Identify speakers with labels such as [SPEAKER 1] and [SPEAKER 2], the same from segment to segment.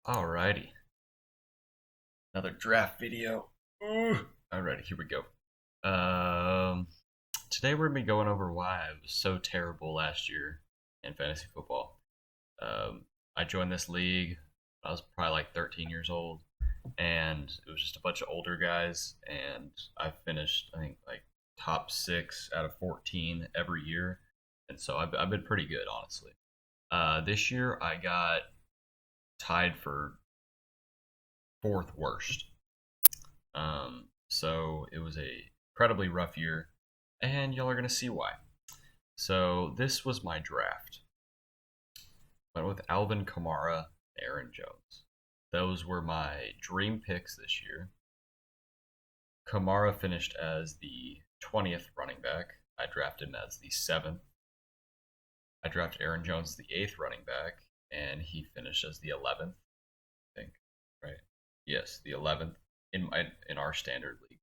[SPEAKER 1] Alrighty, another draft video. Alrighty, here we go. Um, Today we're gonna be going over why I was so terrible last year in fantasy football. I joined this league. I was probably like 13 years old, and it was just a bunch of older guys. And I finished, I think, like top six out of 14 every year, and so I've been pretty good, honestly. This year I got tied for fourth worst. So it was a incredibly rough year, and y'all are gonna see why. So this was my draft. Went with Alvin Kamara, Aaron Jones. Those were my dream picks this year. Kamara finished as the 20th running back. I drafted him as the seventh. I drafted Aaron Jones as the eighth running back, and he finished as the 11th. I think, right? Yes, the 11th in our standard league.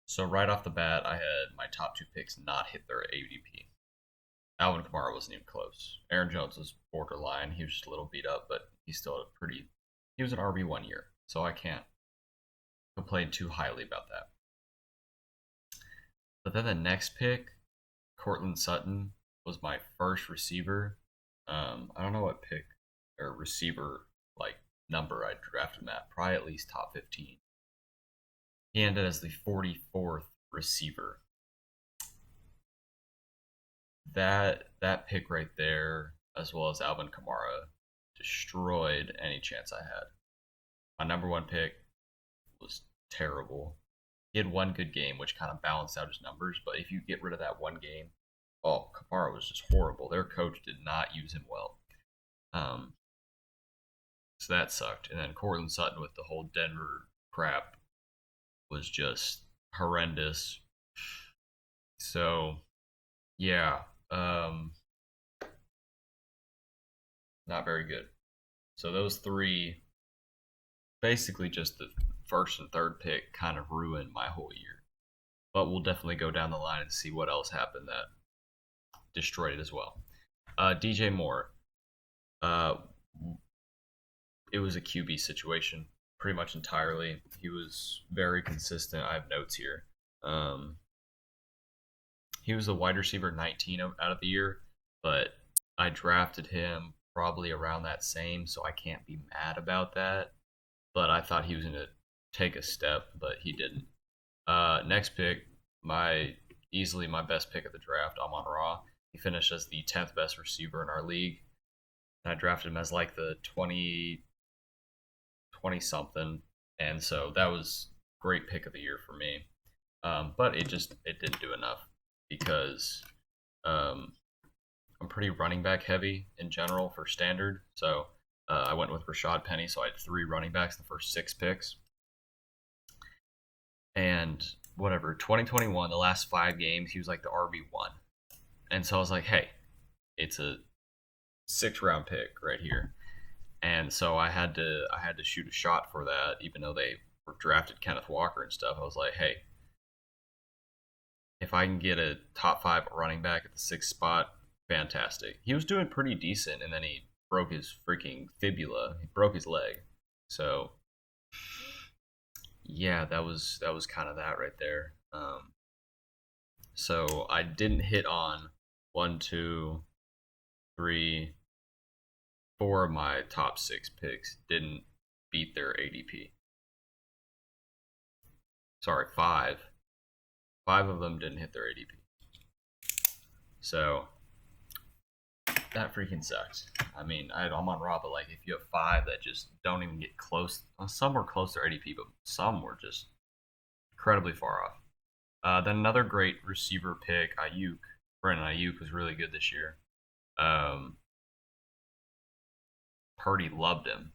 [SPEAKER 1] So right off the bat, I had my top two picks not hit their ADP. Alvin Kamara wasn't even close. Aaron Jones was borderline. He was just a little beat up, but he still had a pretty. He was an RB 1 year, so I can't complain too highly about that. But then the next pick, Cortland Sutton, was my first receiver. I don't know what pick or receiver like number I drafted him at. Probably at least top 15. He ended as the 44th receiver. That pick right there, as well as Alvin Kamara, destroyed any chance I had. My number one pick was terrible. He had one good game, which kind of balanced out his numbers. But if you get rid of that one game, oh, Kamara was just horrible. Their coach did not use him well. Um, so that sucked. And then Cortland Sutton with the whole Denver crap was just horrendous. So yeah, not very good. So those three, basically just the first and third pick, kind of ruined my whole year. But we'll definitely go down the line and see what else happened that destroyed it as well. DJ Moore, uh, it was a QB situation pretty much entirely. He was very consistent. I have notes here. Um, he was the wide receiver 19 out of the year, but I drafted him probably around that same, so I can't be mad about that. But I thought he was going to take a step, but he didn't. Next pick, my easily my best pick of the draft, Amon Ra. He finished as the 10th best receiver in our league. And I drafted him as like the 20 something, and so that was great pick of the year for me. But it didn't do enough because um, I'm pretty running back heavy in general for standard. So I went with Rashad Penny, so I had three running backs in the first six picks. And whatever, 2021, the last five games, he was like the RB1. And so I was like, hey, it's a six-round pick right here. And so I had to shoot a shot for that, even though they were drafted Kenneth Walker and stuff. I was like, hey, if I can get a top five running back at the sixth spot, fantastic. He was doing pretty decent, and then he broke his freaking fibula. He broke his leg. So yeah, that was kind of that right there. So I didn't hit on one, two, three, four of my top six picks didn't beat their ADP. Sorry, five. Five of them didn't hit their ADP. So that freaking sucks. I mean, I'm on Raw, but like if you have five that just don't even get close, some were close to ADP, but some were just incredibly far off. Then another great receiver pick, Ayuk. Brandon Ayuk was really good this year. Um, Purdy loved him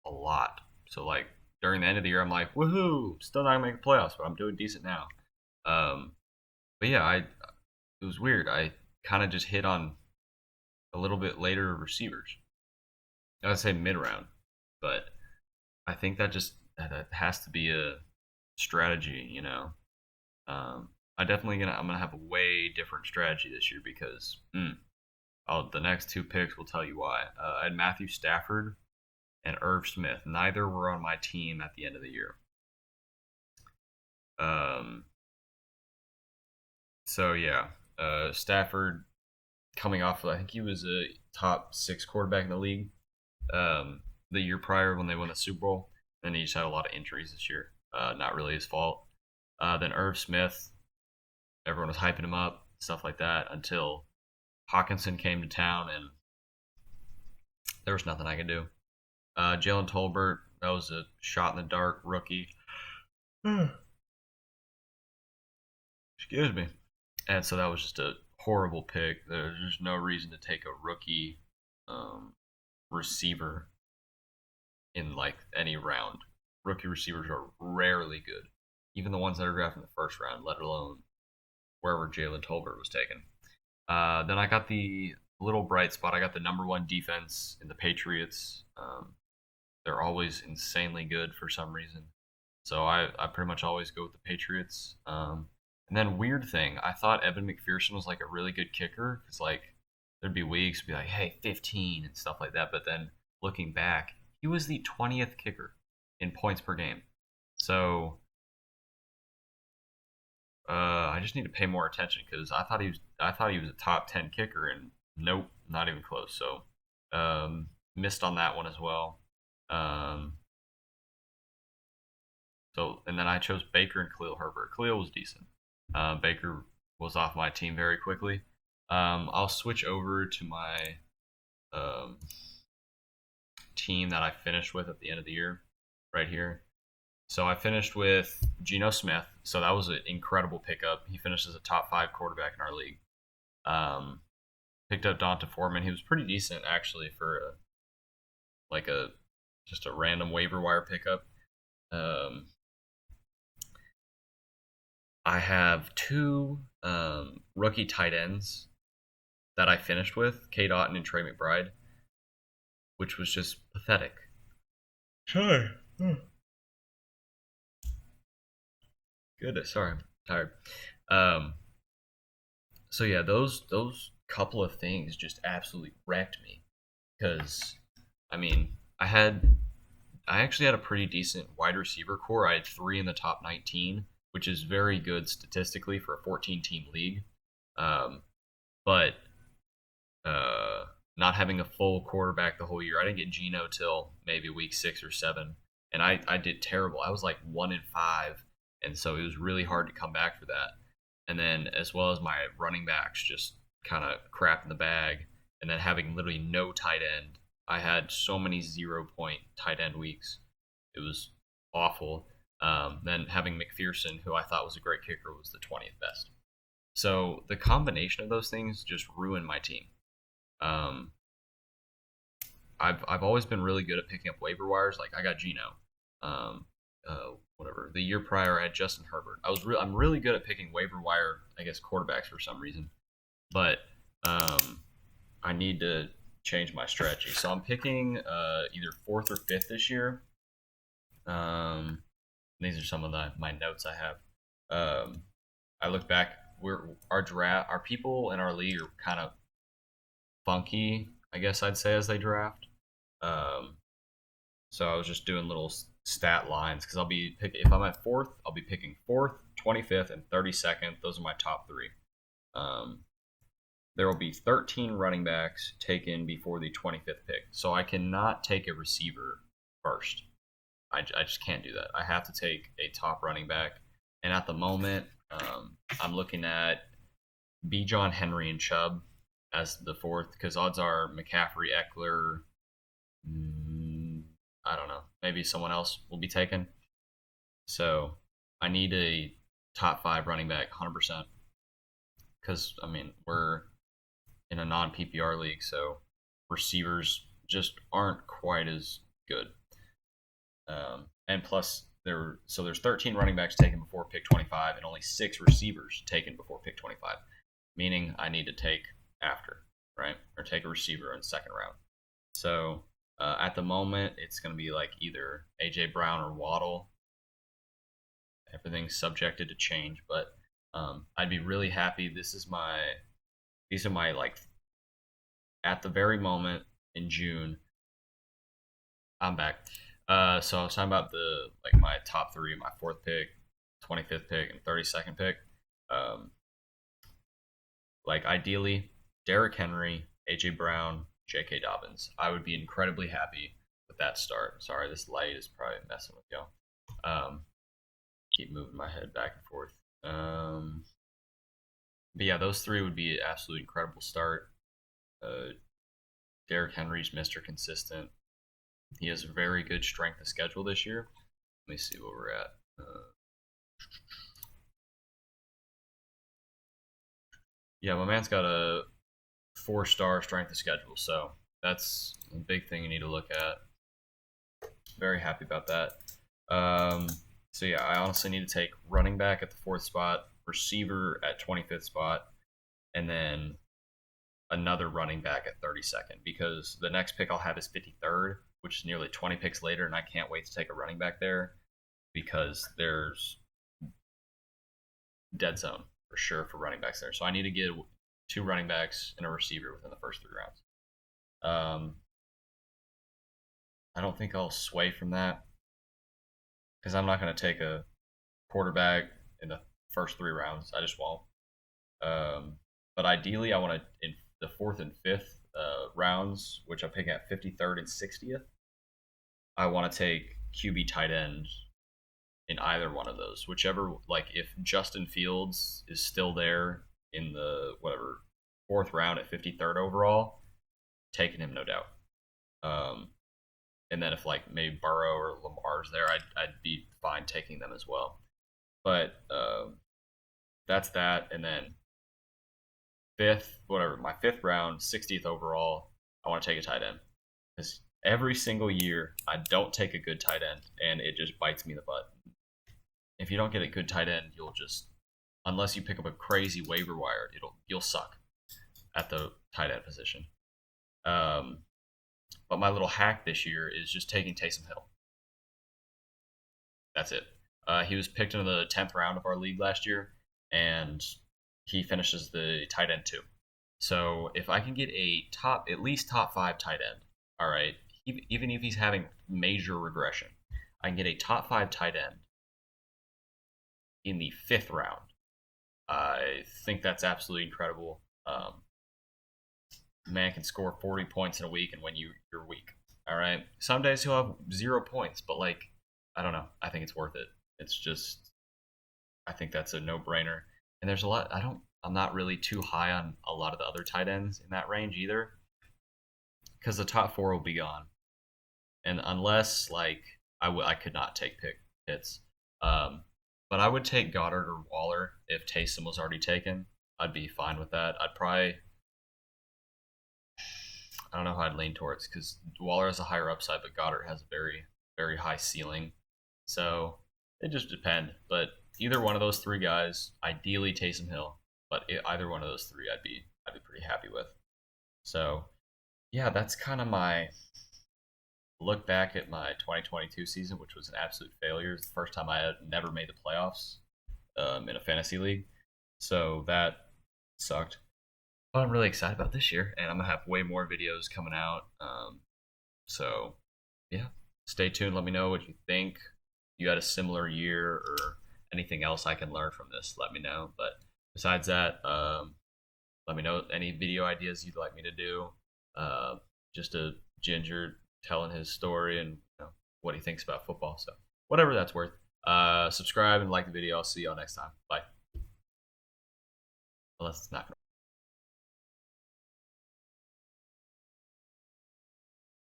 [SPEAKER 1] a lot. So like during the end of the year, I'm like, woohoo! Still not gonna make the playoffs, but I'm doing decent now. Um, but yeah, I it was weird. I kind of just hit on a little bit later receivers. I'd say mid round, but I think that has to be a strategy. I'm gonna have a way different strategy this year because the next two picks will tell you why. I had Matthew Stafford and Irv Smith. Neither were on my team at the end of the year. Um, so yeah, Stafford coming off, I think he was a top 6 quarterback in the league the year prior when they won the Super Bowl. Then he just had a lot of injuries this year. Not really his fault. Then Irv Smith, everyone was hyping him up, stuff like that, until Hawkinson came to town and there was nothing I could do. Jalen Tolbert, that was a shot in the dark rookie. Excuse me. And so that was just a horrible pick. There's no reason to take a rookie receiver in like any round. Rookie receivers are rarely good, even the ones that are drafted in the first round, let alone wherever Jalen Tolbert was taken. Then I got the little bright spot. I got the number 1 defense in the Patriots. They're always insanely good for some reason. So I pretty much always go with the Patriots. And then weird thing, I thought Evan McPherson was like a really good kicker because like there'd be weeks be like, hey, 15 and stuff like that. But then looking back, he was the 20th kicker in points per game. So I just need to pay more attention because I thought he was a top 10 kicker and nope, not even close. So missed on that one as well. So and then I chose Baker and Khalil Herbert. Khalil was decent. Baker was off my team very quickly. I'll switch over to my team that I finished with at the end of the year, right here. So I finished with Geno Smith. So that was an incredible pickup. He finished as a top 5 quarterback in our league. Picked up Donta Foreman. He was pretty decent actually for just a random waiver wire pickup. I have 2 rookie tight ends that I finished with, Cade Otton and Trey McBride, which was just pathetic. Sure. Goodness, sorry, I'm tired. So yeah, those couple of things just absolutely wrecked me because I mean I actually had a pretty decent wide receiver core. I had 3 in the top 19, which is very good statistically for a 14-team league. But not having a full quarterback the whole year, I didn't get Geno till maybe week 6 or 7, and I did terrible. I was like 1-5, and so it was really hard to come back for that. And then as well as my running backs just kind of crap in the bag, and then having literally no tight end. I had so many 0-point tight end weeks. It was awful. Then having McPherson, who I thought was a great kicker, was the 20th best. So the combination of those things just ruined my team. I've always been really good at picking up waiver wires. Like I got Geno. Whatever. The year prior, I had Justin Herbert. I'm really good at picking waiver wire, I guess, quarterbacks for some reason. But I need to change my strategy. So I'm picking either 4th or 5th this year. These are some of my notes I have. I look back. Our people in our league are kind of funky, I guess I'd say, as they draft. So I was just doing little stat lines because if I'm at 4th, I'll be picking 4th, 25th, and 32nd. Those are my top 3. There will be 13 running backs taken before the 25th pick. So I cannot take a receiver first. I just can't do that. I have to take a top running back. And at the moment, I'm looking at Bijan, Henry, and Chubb as the 4th because odds are McCaffrey, Eckler, I don't know, maybe someone else will be taken. So I need a top 5 running back 100% because, I mean, we're in a non-PPR league, so receivers just aren't quite as good. And plus, there's 13 running backs taken before pick 25 and only 6 receivers taken before pick 25, meaning I need to take after, right? Or take a receiver in the 2nd round. So at the moment, it's going to be like either A.J. Brown or Waddle. Everything's subjected to change, but I'd be really happy. These are my like at the very moment in June, I'm back. So I was talking about the like my top three, my fourth pick, 25th pick, and 32nd pick. Um, like ideally, Derrick Henry, AJ Brown, J.K. Dobbins. I would be incredibly happy with that start. Sorry, this light is probably messing with you. Keep moving my head back and forth. But yeah, those three would be an absolute incredible start. Uh, Derrick Henry's Mr. Consistent. He has a very good strength of schedule this year. Let me see where we're at. Yeah, my man's got a 4-star strength of schedule, so that's a big thing you need to look at. Very happy about that. Um, so yeah, I honestly need to take running back at the fourth spot, receiver at 25th spot, and then another running back at 32nd because the next pick I'll have is 53rd, which is nearly 20 picks later, and I can't wait to take a running back there because there's dead zone for sure for running backs there. So I need to get 2 running backs and a receiver within the first 3 rounds. I don't think I'll sway from that because I'm not going to take a quarterback in the first 3 rounds. I just won't. But ideally, I want to in the 4th and 5th rounds, which I'm picking at 53rd and 60th. I want to take QB tight end in either one of those, whichever. Like if Justin Fields is still there in the whatever 4th round at 53rd overall, taking him no doubt. And then if like maybe Burrow or Lamar's there, I'd be fine taking them as well. But that's that. And then 5th, whatever, my 5th round, 60th overall, I want to take a tight end because every single year I don't take a good tight end, and it just bites me in the butt. If you don't get a good tight end, you'll just, unless you pick up a crazy waiver wire, you'll suck at the tight end position. But my little hack this year is just taking Taysom Hill. That's it. He was picked in the 10th round of our league last year, and he finishes the tight end 2. So if I can get a at least top 5 tight end, all right, even if he's having major regression, I can get a top 5 tight end in the 5th round. I think that's absolutely incredible. Man can score 40 points in a week and win your week. All right. Some days he'll have 0 points, but like, I don't know. I think it's worth it. It's just, I think that's a no brainer. And there's a lot. I'm not really too high on a lot of the other tight ends in that range either, because the top 4 will be gone. And unless like I could not take Pitts. But I would take Goddard or Waller if Taysom was already taken. I'd be fine with that. I don't know how I'd lean towards because Waller has a higher upside, but Goddard has a very, very high ceiling. So it just depends. But either one of those 3 guys, ideally Taysom Hill, but either one of those 3, I'd be pretty happy with. So yeah, that's kind of my look back at my 2022 season, which was an absolute failure. It's the first time I had never made the playoffs in a fantasy league, so that sucked. But I'm really excited about this year, and I'm gonna have way more videos coming out. So yeah, stay tuned. Let me know what you think. You had a similar year or anything else I can learn from this, let me know. But besides that, let me know any video ideas you'd like me to do. Just a ginger telling his story and what he thinks about football. So whatever that's worth. Subscribe and like the video. I'll see y'all next time. Bye. Unless it's not gonna